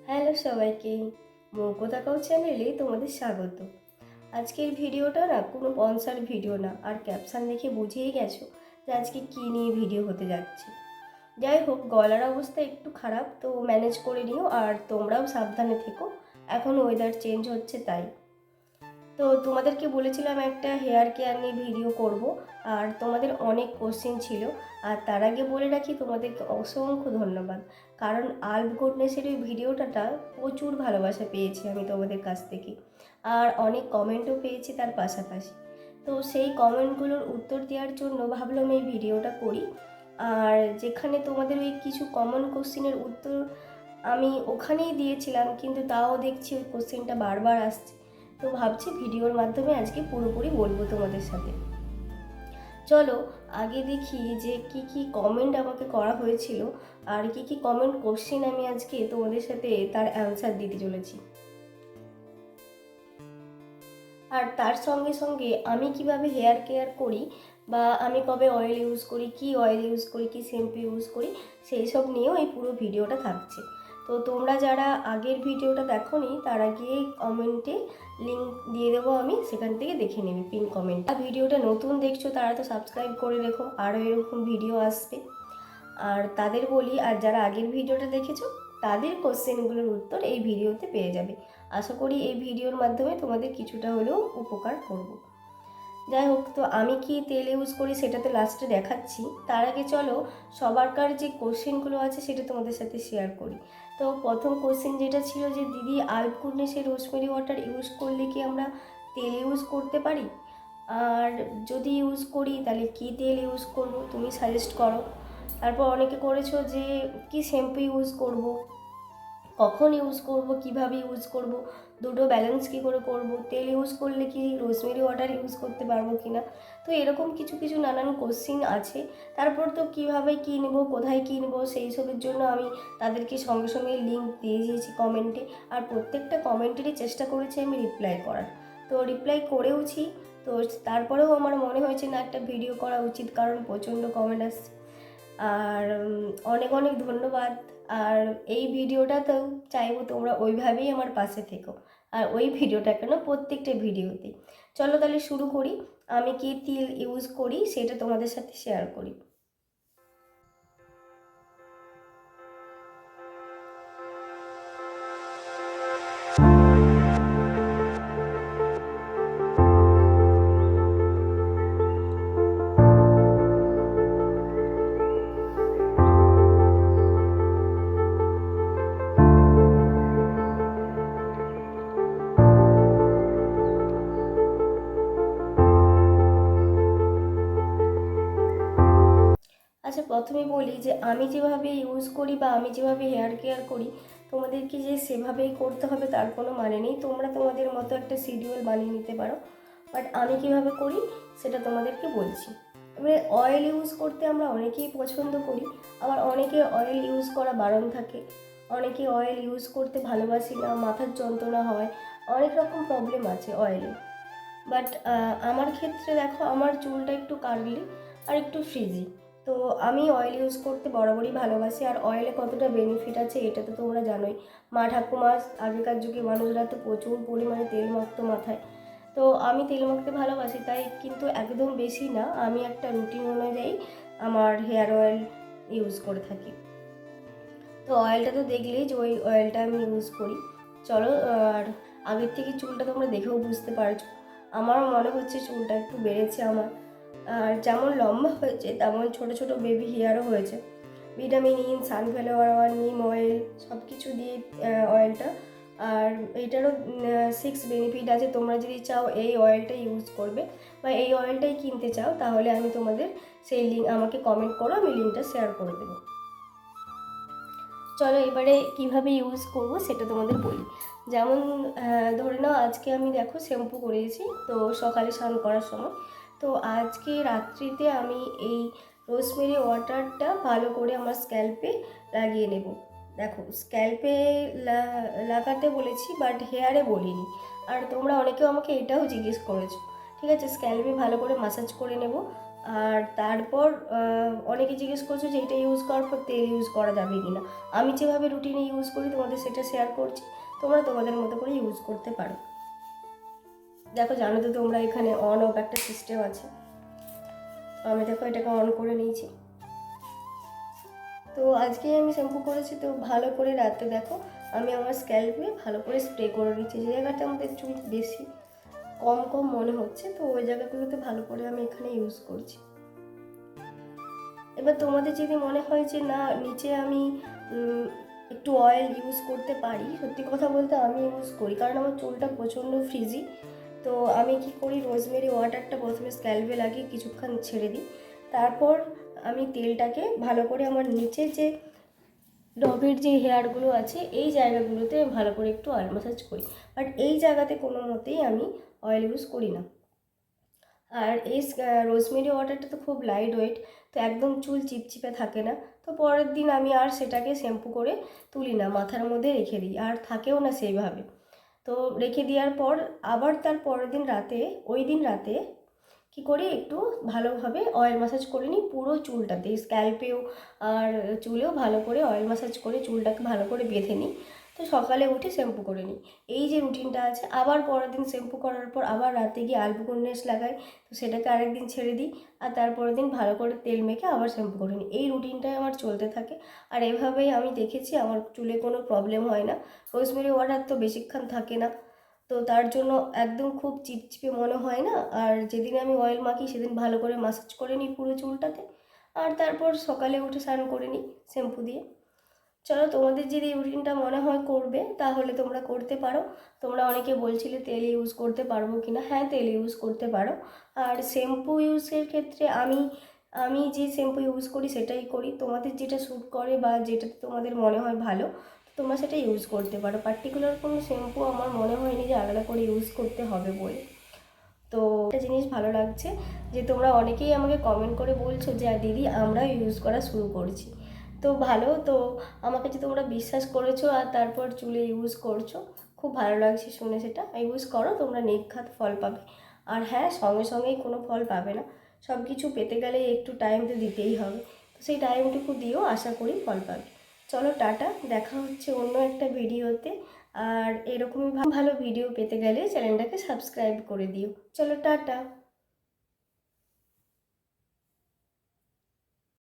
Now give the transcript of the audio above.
Hello সবাইকে, মৌকো তাকাও চ্যানেলে তোমাদের স্বাগত। আজকের ভিডিওটা না কোনো স্পন্সর ভিডিও না, আর ক্যাপশন দেখে বুঝেই গেছো যে আজকে কী নিয়ে ভিডিও হতে যাচ্ছে। যাই হোক, গলার অবস্থা একটু খারাপ, তো ম্যানেজ করে নিও আর তোমরাও সাবধানে থেকো, এখন ওয়েদার চেঞ্জ হচ্ছে তাই। তো তোমাদেরকে বলেছিলাম একটা হেয়ার কেয়ার নিয়ে ভিডিও করব, আর তোমাদের অনেক কোশ্চেন ছিল। আর তার আগে বলে রাখি, তোমাদেরকে অসংখ্য ধন্যবাদ, কারণ আল্প গুডনেসের ওই ভিডিওটা প্রচুর ভালোবাসা পেয়েছি আমি তোমাদের কাছ থেকে, আর অনেক কমেন্টও পেয়েছি তার পাশাপাশি। তো সেই কমেন্টগুলোর উত্তর দেওয়ার জন্য ভাবলাম এই ভিডিওটা করি। আর যেখানে তোমাদের ওই কিছু কমন কোশ্চেনের উত্তর আমি ওখানেই দিয়েছিলাম, কিন্তু তাও দেখছি ওই কোশ্চেনটা বারবার আসছে, তো ভাবছি ভিডিওর মাধ্যমে আজকে পুরোপুরি বলবো তোমাদের সাথে। চলো আগে দেখি যে কি কি কমেন্ট আমাকে করা হয়েছিল, আর কি কি কমেন্ট কোশ্চেন আমি আজকে তোমাদের সাথে তার অ্যান্সার দিতে চলেছি। আর তার সঙ্গে সঙ্গে আমি কিভাবে হেয়ার কেয়ার করি, বা আমি কবে অয়েল ইউজ করি, কি অয়েল ইউজ করি, কি শ্যাম্পু ইউজ করি, সেই সব নিয়েও এই পুরো ভিডিওটা থাকছে। তো তোমরা যারা আগের ভিডিওটা দেখোনি তারা গিয়ে কমেন্টে লিঙ্ক দিয়ে দেবো আমি, সেখান থেকে দেখে নেবে পিন কমেন্ট। আর ভিডিওটা নতুন দেখছো তারা তো সাবস্ক্রাইব করে রেখো, আরও এরকম ভিডিও আসবে। আর তাদের বলি, আর যারা আগের ভিডিওটা দেখেছো তাদের কোশ্চেনগুলোর উত্তর এই ভিডিওতে পেয়ে যাবে। আশা করি এই ভিডিওর মাধ্যমে তোমাদের কিছুটা হলেও উপকার করব। যাই হোক, তো আমি কি তেল ইউজ করি সেটা তো লাস্টে দেখাচ্ছি। তার আগে চলো সবারকার যে কোশ্চেনগুলো আছে সেটা তোমাদের সাথে শেয়ার করি। তো প্রথম কোশ্চেন যেটা ছিল যে দিদি, আল্প গুডনেসের রোজমেরি ওয়াটার ইউজ করলে কি আমরা তেল ইউজ করতে পারি, আর যদি ইউজ করি তাহলে কী তেল ইউজ করব, তুমি সাজেস্ট করো। তারপর অনেকে করেছো যে কি শ্যাম্পু ইউজ করব, কখন ইউজ করব, কিভাবে ইউজ করব, দুটো ব্যালেন্স কী করে করব, তেল ইউজ করলে কি রোজমেরি ওয়াটার ইউজ করতে পারবো কি না। তো এরকম কিছু কিছু নানান কোশ্চিন আছে। তারপর তো কীভাবে কিনবো, কোথায় কিনবো, সেই সবের জন্য আমি তাদেরকে সঙ্গে সঙ্গে লিঙ্ক দিয়ে দিয়েছি কমেন্টে, আর প্রত্যেকটা কমেন্টেরই চেষ্টা করেছি আমি রিপ্লাই করার। তো রিপ্লাই করেওছি। তো তারপরেও আমার মনে হয়েছে না, একটা ভিডিও করা উচিত, কারণ প্রচণ্ড কমেন্ট আসছে। আর অনেক অনেক ধন্যবাদ। আর এই ভিডিওটাতেও চাইবো তোমরা ওইভাবেই আমার পাশে থেকো, আর ওই ভিডিওটা কেন প্রত্যেকটা ভিডিওতে। চলো তাহলে শুরু করি। আমি কি তেল ইউজ করি সেটা তোমাদের সাথে শেয়ার করি। আচ্ছা, প্রথমে বলি যে আমি যেভাবে ইউজ করি বা আমি যেভাবে হেয়ার কেয়ার করি, তোমাদেরকে যে সেভাবেই করতে হবে তার কোনো মানে নেই। তোমরা তোমাদের মতো একটা শিডিউল বানিয়ে নিতে পারো, বাট আমি কিভাবে করি সেটা তোমাদেরকে বলছি। এবারে অয়েল ইউজ করতে আমরা অনেকেই পছন্দ করি, আবার অনেকে অয়েল ইউজ করা বারণ থাকে, অনেকে অয়েল ইউজ করতে ভালোবাসি না, মাথার যন্ত্রণা হয়, অনেক রকম প্রবলেম আছে অয়েলে। বাট আমার ক্ষেত্রে দেখো, আমার চুলটা একটু কার্লি আর একটু ফ্রিজি, তো আমি অয়েল ইউজ করতে বরাবরই ভালোবাসি। আর অয়েলে কতটা বেনিফিট আছে এটা তো তোমরা জানোই। মা ঠাকুমা, আগেকার যুগে মানুষরা তো প্রচুর পরিমাণে তেল মাখতো মাথায়, তো আমি তেল মাখতে ভালোবাসি তাই, কিন্তু একদম বেশি না, আমি একটা রুটিন অনুযায়ী আমার হেয়ার অয়েল ইউজ করে থাকি। তো অয়েলটা তো দেখলেই যে ওই অয়েলটা আমি ইউজ করি। চলো, আর আগের থেকে চুলটা তোমরা দেখেও বুঝতে পারছো, আমার মনে হচ্ছে চুলটা একটু বেড়েছে আমার। আর যেমন লম্বা হয়েছে তেমন ছোট ছোট বেবি হেয়ারও হয়েছে। ভিটামিন ই, সানফ্লাওয়ার অয়েল, নিম অয়েল সব কিছু দিয়ে অয়েলটা। আর এটারও 6 বেনিফিট আছে। তোমরা যদি চাও এই অয়েলটা ইউজ করবে বা এই অয়েলটাই কিনতে চাও, তাহলে আমি তোমাদের সেই লিঙ্ক, আমাকে কমেন্ট করো, আমি লিঙ্কটা শেয়ার করে দেবো। চলো এবারে কিভাবে ইউজ করব সেটা তোমাদের বলি। যেমন ধরে নাও আজকে আমি দেখো শ্যাম্পু করিয়েছি, তো সকালে স্নান করার সময়, তো আজকে রাত্রিতে আমি এই রোজমেরি ওয়াটারটা ভালো করে আমার স্ক্যাল্পে লাগিয়ে নেব। দেখো, স্ক্যাল্পে লাগাতে বলেছি, বাট হেয়ারে বলিনি। আর তোমরা অনেকেও আমাকে এটাও জিজ্ঞেস করেছো, ঠিক আছে, স্ক্যাল্পে ভালো করে ম্যাসাজ করে নেব। আর তারপর অনেকে জিজ্ঞেস করছো যে এটা ইউজ করার পর তেল ইউজ করা যাবে কি না। আমি যেভাবে রুটিনে ইউজ করি তোমাদের সেটা শেয়ার করছি, তোমরা তোমাদের মতো করে ইউজ করতে পারো। দেখো জানো তো তোমরা এখানে অন অফ একটা সিস্টেম আছে, তো আমি দেখো এটাকে অন করে নিয়েছি। তো আজকে আমি শ্যাম্পু করেছি, তো ভালো করে রাতে দেখো আমি আমার স্ক্যাল্পে ভালো করে স্প্রে করে নিচ্ছি। যে জায়গাটা আমাদের চুল বেশি কম কম মনে হচ্ছে, তো ওই জায়গাগুলোতে ভালো করে আমি এখানে ইউজ করছি। এবার তোমাদের যদি মনে হয় যে না নিচে আমি একটু অয়েল ইউজ করতে পারি, সত্যি কথা বলতে আমি ইউজ করি, কারণ আমার চুলটা প্রচণ্ড ফ্রিজি। তো আমি কি করি, রোজমেরি ওয়াটারটা প্রথমে স্ক্যাল্পে লাগিয়ে কিছুক্ষণ ছেড়ে দিই, তারপর আমি তেলটাকে ভালো করে আমার নিচে যে ডবের যে হেয়ারগুলো আছে এই জায়গাগুলোতে ভালো করে একটু অয়েল ম্যাসাজ করি। বাট এই জায়গাতে কোনো মতেই আমি অয়েল ইউজ করি না। আর এই রোজমেরি ওয়াটারটা তো খুব লাইট ওয়েট, তো একদম চুল চিপচিপে থাকে না। তো পরের দিন আমি আর সেটাকে শ্যাম্পু করে তুলি না, মাথার মধ্যে রেখে দিই, আর থাকেও না সেইভাবে। তো রেখে দেওয়ার পর আবার তার পরের দিন রাতে, ওই দিন রাতে কী করি, একটু ভালোভাবে অয়েল ম্যাসাজ করে নিই পুরো চুলটাতে, স্ক্যাল্পেও আর চুলেও ভালো করে অয়েল ম্যাসাজ করে চুলটাকে ভালো করে বেঁধে নিই। তো সকালে উঠে শ্যাম্পু করে নিই। এই যে রুটিনটা আছে, আবার পরের দিন শ্যাম্পু করার পর আবার রাতে গিয়ে আলফাকুন্ডেস লাগাই, তো সেটাকে আরেকদিন ছেড়ে দিই, আর তারপরের দিন ভালো করে তেল মেখে আবার শ্যাম্পু করে নিই। এই রুটিনটাই আমার চলতে থাকে, আর এভাবেই আমি দেখেছি আমার চুলে কোনো প্রবলেম হয় না। রোজমেরি ওয়াটার তো বেশিক্ষণ থাকে না, তো তার জন্য একদম খুব চিপচিপে মনে হয় না। আর যেদিন আমি অয়েল মাখি সেদিন ভালো করে মাসাজ করে নিই পুরো চুলটাতে, আর তারপর সকালে উঠে স্নান করে নিই শ্যাম্পু দিয়ে। চলো তোমাদের যদি এই রুটিনটা মনে হয় করবে তাহলে তোমরা করতে পারো। তোমরা অনেকে বলছিলে তেল ইউজ করতে পারবো কি না, হ্যাঁ তেল ইউজ করতে পারো। আর শ্যাম্পু ইউজের ক্ষেত্রে আমি আমি যে শ্যাম্পু ইউজ করি সেটাই করি, তোমাদের যেটা স্যুট করে বা যেটাতে তোমাদের মনে হয় ভালো তোমরা সেটা ইউজ করতে পারো। পার্টিকুলার কোনো শ্যাম্পু আমার মনে হয়নি যে আলাদা করে ইউজ করতে হবে বলে। তো একটা জিনিস ভালো লাগছে যে তোমরা অনেকেই আমাকে কমেন্ট করে বলছো যে দিদি আমরা ইউজ করা শুরু করছি, তো ভালো। তো আমাকে যে তোমরা বিশ্বাস করেছো আর তারপর চুলে ইউজ করছো, খুব ভালো লাগছে শুনে। সেটা ইউজ করো, তোমরা নির্ঘাত ফল পাবে। আর হ্যাঁ, সঙ্গে সঙ্গেই কোনো ফল পাবে না, সব কিছু পেতে গেলে একটু টাইম তো দিতেই হবে, তো সেই টাইমটুকু দিয়েও আশা করি ফল পাবে। চলো টাটা, দেখা হচ্ছে অন্য একটা ভিডিওতে। আর এরকমই ভালো ভিডিও পেতে গেলে চ্যানেলটাকে সাবস্ক্রাইব করে দিও। চলো টাটা।